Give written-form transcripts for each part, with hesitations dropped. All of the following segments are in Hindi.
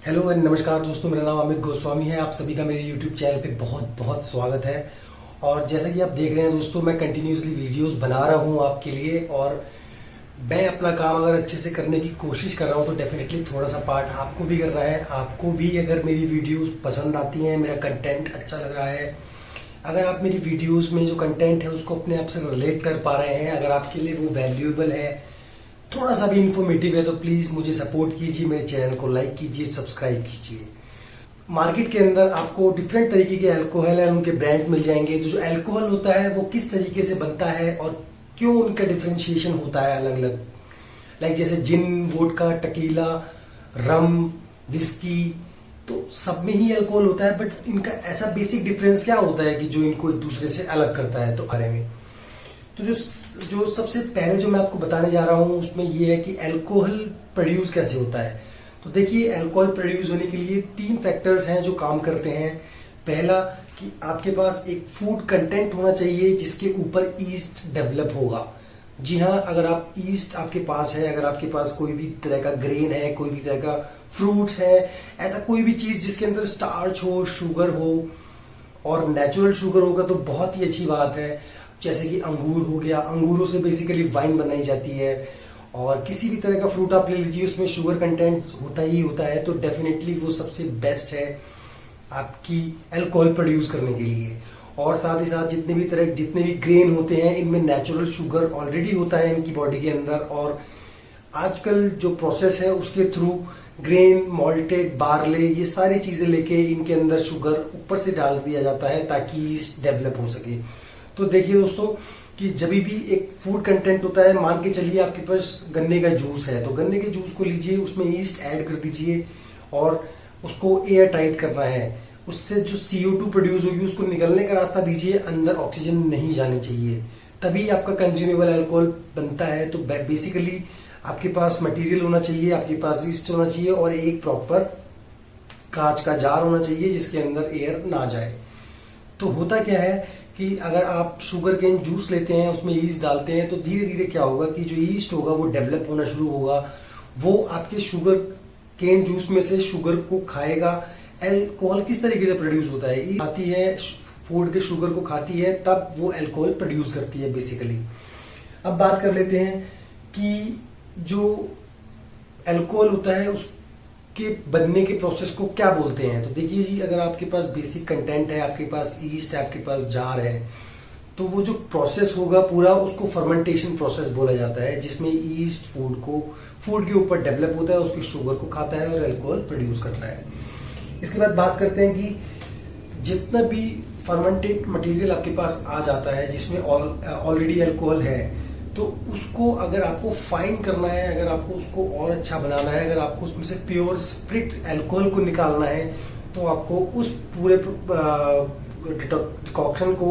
हेलो एंड नमस्कार दोस्तों, मेरा नाम अमित गोस्वामी है। आप सभी का मेरे YouTube चैनल पे बहुत बहुत स्वागत है। और जैसा कि आप देख रहे हैं दोस्तों, मैं कंटिन्यूसली वीडियोस बना रहा हूं आपके लिए। और मैं अपना काम अगर अच्छे से करने की कोशिश कर रहा हूं तो डेफिनेटली थोड़ा सा पार्ट आपको भी करना है। आपको भी अगर मेरी वीडियोस पसंद आती हैं, मेरा कंटेंट अच्छा लग रहा है, अगर आप मेरी वीडियोस में जो कंटेंट है उसको अपने आप से रिलेट कर पा रहे हैं, अगर आपके लिए वो वैल्यूएबल है, थोड़ा सा भी इंफॉर्मेटिव है, तो प्लीज मुझे सपोर्ट कीजिए, मेरे चैनल को लाइक कीजिए, सब्सक्राइब कीजिए। मार्केट के अंदर आपको डिफरेंट तरीके के अल्कोहल है, उनके ब्रांड्स मिल जाएंगे। जो अल्कोहल होता है वो किस तरीके से बनता है और क्यों उनका डिफरेंशिएशन होता है अलग अलग, लाइक जैसे जिन, वोडका, टकीला, रम, विस्की, तो सब में ही अल्कोहल होता है। बट इनका ऐसा बेसिक डिफरेंस क्या होता है कि जो इनको एक दूसरे से अलग करता है, तो बारे में तो जो सबसे पहले जो मैं आपको बताने जा रहा हूं उसमें ये है कि अल्कोहल प्रोड्यूस कैसे होता है। तो देखिए, अल्कोहल प्रोड्यूस होने के लिए 3 फैक्टर्स हैं जो काम करते हैं। पहला कि आपके पास एक फूड कंटेंट होना चाहिए जिसके ऊपर ईस्ट डेवलप होगा। जी हाँ, अगर आप ईस्ट आपके पास है, अगर आपके पास कोई भी तरह का ग्रेन है, कोई भी तरह का फ्रूट्स है, ऐसा कोई भी चीज जिसके अंदर स्टार्च हो, शुगर हो और नेचुरल शुगर होगा तो बहुत ही अच्छी बात है। जैसे कि अंगूर हो गया, अंगूरों से बेसिकली वाइन बनाई जाती है। और किसी भी तरह का फ्रूट आप ले लीजिए, उसमें शुगर कंटेंट होता ही होता है, तो डेफिनेटली वो सबसे बेस्ट है आपकी अल्कोहल प्रोड्यूस करने के लिए। और साथ ही साथ जितने भी ग्रेन होते हैं, इनमें नेचुरल शुगर ऑलरेडी होता है इनकी बॉडी के अंदर। और आजकल जो प्रोसेस है उसके थ्रू ग्रेन, मॉल्टेड, बार्ले, ये सारी चीजें लेके इनके अंदर शुगर ऊपर से डाल दिया जाता है ताकि ईस्ट डेवलप हो सके। तो देखिए दोस्तों कि जब भी एक फूड कंटेंट होता है, मान के चलिए आपके पास गन्ने का जूस है, तो गन्ने के जूस को लीजिए, उसमें ईस्ट ऐड कर दीजिए और उसको एयर टाइट करना है। उससे जो CO2 प्रोड्यूस होगी उसको निकलने का रास्ता दीजिए, अंदर ऑक्सीजन नहीं जानी चाहिए, तभी आपका कंज्यूमेबल अल्कोहल बनता है। तो बेसिकली आपके पास मटेरियल होना चाहिए, आपके पास ईस्ट होना चाहिए और एक प्रॉपर कांच का जार होना चाहिए जिसके अंदर एयर ना जाए। तो होता क्या है कि अगर आप शुगर केन जूस लेते हैं, उसमें ईस्ट डालते हैं, तो धीरे धीरे क्या होगा कि जो ईस्ट होगा वो डेवलप होना शुरू होगा। वो आपके शुगर केन जूस में से शुगर को खाएगा। अल्कोहल किस तरीके से प्रोड्यूस होता है, खाती है फूड के शुगर को खाती है, तब वो अल्कोहल प्रोड्यूस करती है बेसिकली। अब बात कर लेते हैं कि जो अल्कोहल होता है उसके बनने के प्रोसेस को क्या बोलते हैं। तो देखिए जी, अगर आपके पास बेसिक कंटेंट है, आपके पास ईस्ट है, आपके पास जार है, तो वो जो प्रोसेस होगा पूरा, उसको फर्मेंटेशन प्रोसेस बोला जाता है, जिसमें ईस्ट फूड के ऊपर डेवलप होता है, उसकी शुगर को खाता है और अल्कोहल प्रोड्यूस करता है। इसके बाद बात करते हैं कि जितना भी फर्मेंटेड मटेरियल आपके पास आ जाता है जिसमें ऑलरेडी अल्कोहल है, तो उसको अगर आपको फाइन करना है, अगर आपको उसको और अच्छा बनाना है, अगर आपको उसमें से प्योर स्प्रिट अल्कोहल को निकालना है, तो आपको उस पूरे डिकॉक्शन को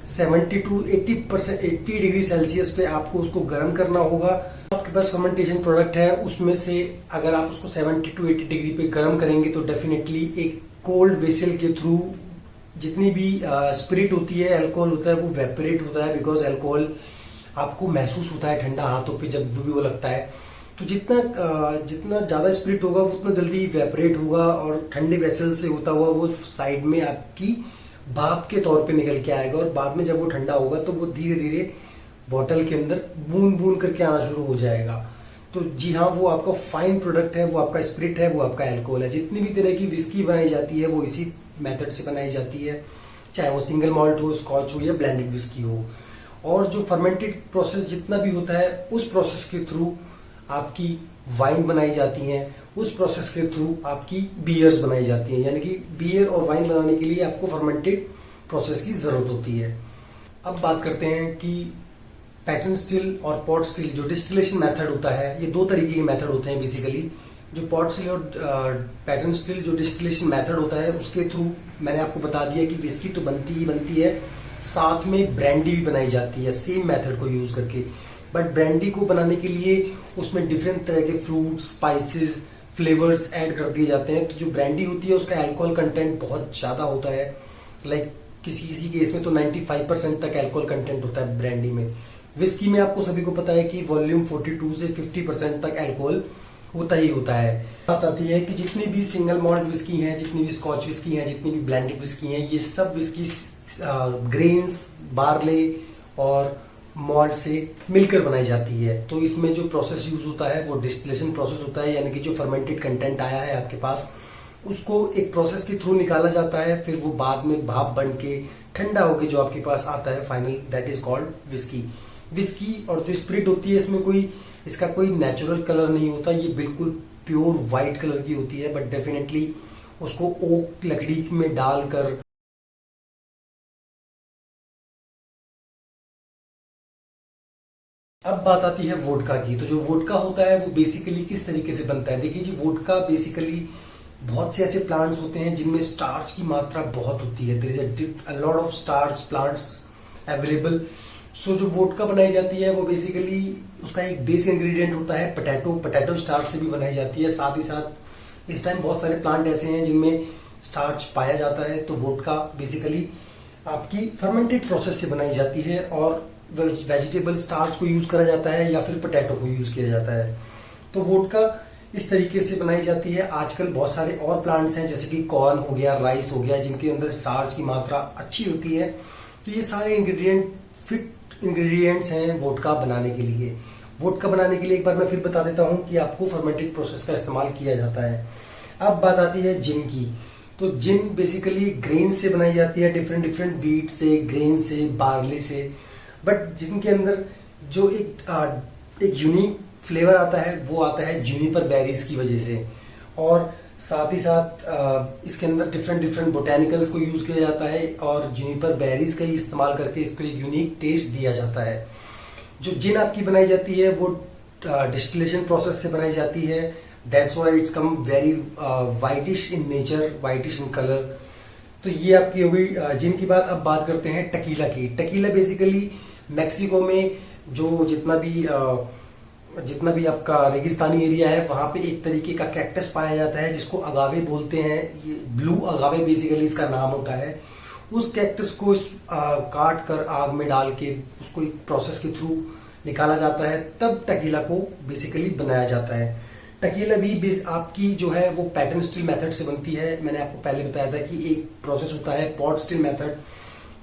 70 to 80 डिग्री सेल्सियस पे आपको उसको गर्म करना होगा। आपके पास फर्मेंटेशन प्रोडक्ट है, उसमें से अगर आप उसको 70 to 80 डिग्री पे गर्म करेंगे तो डेफिनेटली एक कोल्ड वेसल के थ्रू जितनी भी स्पिरिट होती है, अल्कोहल होता है, वो वेपरेट होता है। बिकॉज अल्कोहल आपको महसूस होता है ठंडा हाथों पे जब भी वो लगता है, तो जितना ज्यादा स्पिरिट होगा वो उतना जल्दी वेपरेट होगा और ठंडे वेसल से होता हुआ वो साइड में आपकी भाप के तौर पे निकल के आएगा। और बाद में जब वो ठंडा होगा तो वो धीरे धीरे बॉटल के अंदर बूंद बूंद करके आना शुरू हो जाएगा। तो जी हाँ, वो आपका फाइन प्रोडक्ट है, वो आपका स्पिरिट है, वो आपका अल्कोहल है। जितनी भी तरह की विस्की बनाई जाती है वो इसी मेथड से बनाई जाती है, चाहे वो सिंगल मॉल्ट हो, स्कॉच हो या ब्लेंडेड विस्की हो। और जो फर्मेंटेड प्रोसेस जितना भी होता है, उस प्रोसेस के थ्रू आपकी वाइन बनाई जाती है, उस प्रोसेस के थ्रू आपकी बियर्स बनाई जाती हैं। यानी कि बियर और वाइन बनाने के लिए आपको फर्मेंटेड प्रोसेस की जरूरत होती है। अब बात करते हैं कि पैटर्न स्टिल और पॉट स्टिल जो डिस्टिलेशन मेथड होता है, ये 2 तरीके के मेथड होते हैं बेसिकली। जो पॉट स्टिल और पैटर्न स्टिल जो डिस्टिलेशन मेथड होता है, उसके थ्रू मैंने आपको बता दिया कि विस्की तो बनती ही बनती है, साथ में ब्रांडी भी बनाई जाती है सेम मेथड को यूज करके। बट ब्रांडी को बनाने के लिए उसमें डिफरेंट तरह के फ्रूट, स्पाइसेस, फ्लेवर्स ऐड कर दिए जाते हैं। तो जो ब्रांडी होती है उसका अल्कोहल कंटेंट बहुत ज्यादा होता है, लाइक किसी किसी केस में तो 95% तक अल्कोहल कंटेंट होता है ब्रांडी में। विस्की में आपको सभी को पता है कि वॉल्यूम 42 से 50% तक अल्कोहल होता ही होता है। बात आती है कि जितनी भी सिंगल मॉल्ट विस्की हैं, जितनी भी स्कॉच विस्की हैं, जितनी भी ब्लेंडेड विस्की हैं, ये सब विस्की ग्रेन्स, बार्ले और मॉल्ट से मिलकर बनाई जाती है। तो इसमें जो प्रोसेस यूज होता है वो डिस्टिलेशन प्रोसेस होता है, यानी कि जो फर्मेंटेड कंटेंट आया है आपके पास उसको एक प्रोसेस के थ्रू निकाला जाता है, फिर वो बाद में भाप बन के ठंडा होके जो आपके पास आता है final, that is called whisky. Whisky और जो स्पिरिट होती है इसमें इसका कोई नेचुरल कलर नहीं होता, ये बिल्कुल प्योर व्हाइट कलर की होती है, बट डेफिनेटली उसको ओक लकड़ी में डालकर अब बात आती है वोडका की। तो जो वोडका होता है वो बेसिकली किस तरीके से बनता है? देखिए जी, वोडका बेसिकली बहुत से ऐसे प्लांट्स होते हैं जिनमें स्टार्च की मात्रा बहुत होती है। There is a lot of starch plants available. So जो वोडका बनाई जाती है वो बेसिकली उसका एक बेस इंग्रेडिएंट होता है पोटैटो स्टार्च से भी बनाई जाती है। साथ ही साथ इस टाइम बहुत सारे प्लांट ऐसे हैं जिनमें स्टार्च पाया जाता है। तो वोडका बेसिकली आपकी फर्मेंटेड प्रोसेस से बनाई जाती है और वेजिटेबल स्टार्च को यूज करा जाता है या फिर पोटैटो को यूज किया जाता है। तो वोडका इस तरीके से बनाई जाती है। आजकल बहुत सारे और प्लांट्स हैं जैसे कि कॉर्न हो गया, राइस हो गया, जिनके अंदर स्टार्च की मात्रा अच्छी होती है। तो ये सारे फिट इंग्रेडिएंट्स हैं वोडका बनाने के लिए। वोडका बनाने के लिए एक बार मैं फिर बता देता हूं कि आपको फर्मेंटेड प्रोसेस का इस्तेमाल किया जाता है। अब बात आती है जिन की। तो जिन बेसिकली ग्रेन से बनाई जाती है, डिफरेंट व्हीट से, ग्रेन से, बार्ले से, बट जिनके अंदर जो एक यूनिक फ्लेवर आता है वो आता है जूनिपर बेरीज की वजह से। और साथ ही साथ इसके अंदर डिफरेंट बोटेनिकल्स को यूज किया जाता है और जूनिपर बेरीज का ही इस्तेमाल करके इसको एक यूनिक टेस्ट दिया जाता है। जो जिन आपकी बनाई जाती है वो डिस्टिलेशन प्रोसेस से बनाई जाती है। That's why it's come very whitish in nature, whitish in colour. तो ये आपकी हो गई जिन की बात। अब बात करते हैं टकीला की। टकीला बेसिकली मैक्सिको में जो जितना भी आपका रेगिस्तानी एरिया है वहां पे एक तरीके का कैक्टस पाया जाता है जिसको अगावे बोलते हैं। ये ब्लू अगावे बेसिकली इसका नाम होता है। उस कैक्टस को काट कर आग में डाल के उसको एक प्रोसेस के थ्रू निकाला जाता है, तब टकीला को बेसिकली बनाया जाता है। टकीला भी आपकी जो है वो पैटर्न स्टिल मेथड से बनती है। मैंने आपको पहले बताया था कि एक प्रोसेस होता है पॉट स्टिल मेथड,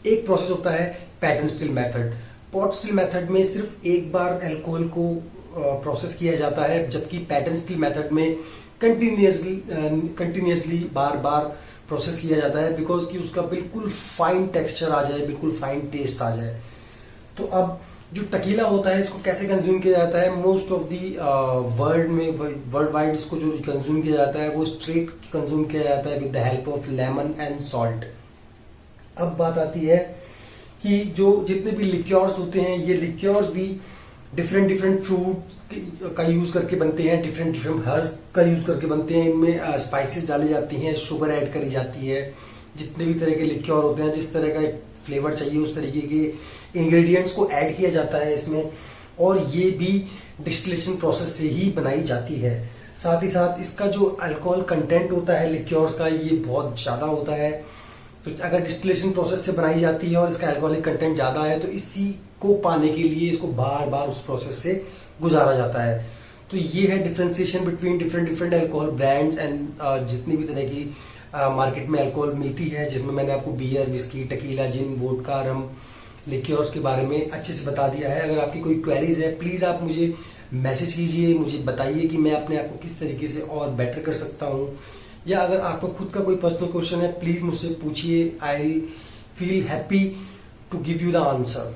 एक प्रोसेस होता है pattern still method. Pot still method में सिर्फ एक बार अल्कोहल को प्रोसेस किया जाता है, जबकि पैटर्न स्टिल मेथड में कंटिन्यूसली बार बार प्रोसेस किया जाता है, बिकॉज कि उसका बिल्कुल फाइन टेक्सचर आ जाए, बिल्कुल फाइन टेस्ट आ जाए। तो अब जो टकीला होता है इसको कैसे कंज्यूम किया जाता है? Most of the world wide इसको जो कंज्यूम किया जाता है वो स्ट्रेट कंज्यूम किया जाता है with the help of lemon and salt. अब बात आती है कि जो जितने भी लिक्योर्स होते हैं, ये लिक्योर्स भी डिफरेंट फ्रूट का यूज करके बनते हैं, डिफरेंट हर्ब्स का यूज करके बनते हैं। इनमें स्पाइसेस डाली जाती हैं, शुगर ऐड करी जाती है। जितने भी तरह के लिक्योर होते हैं, जिस तरह का फ्लेवर चाहिए उस तरीके के इंग्रेडिएंट्स को ऐड किया जाता है इसमें, और ये भी डिस्टिलेशन प्रोसेस से ही बनाई जाती है। साथ ही साथ इसका जो अल्कोहल कंटेंट होता है लिक्योर्स का, ये बहुत ज्यादा होता है। तो अगर डिस्टिलेशन प्रोसेस से बनाई जाती है और इसका अल्कोहलिक कंटेंट ज्यादा है तो इसी को पाने के लिए इसको बार बार उस प्रोसेस से गुजारा जाता है। तो ये है differentiation between different alcohol brands and जितनी भी तरह की मार्केट में अल्कोहल मिलती है, जिसमें मैंने आपको बियर, विस्की, टकीला, जिन, वोडका, रम, लिक्योर्स के बारे में अच्छे से बता दिया है। अगर आपकी कोई क्वेरीज है प्लीज आप मुझे मैसेज कीजिए, मुझे बताइए कि मैं अपने आप को किस तरीके से और बेटर कर सकता हूँ, या अगर आपको खुद का कोई पर्सनल क्वेश्चन है प्लीज मुझसे पूछिए। I feel happy to give you the answer.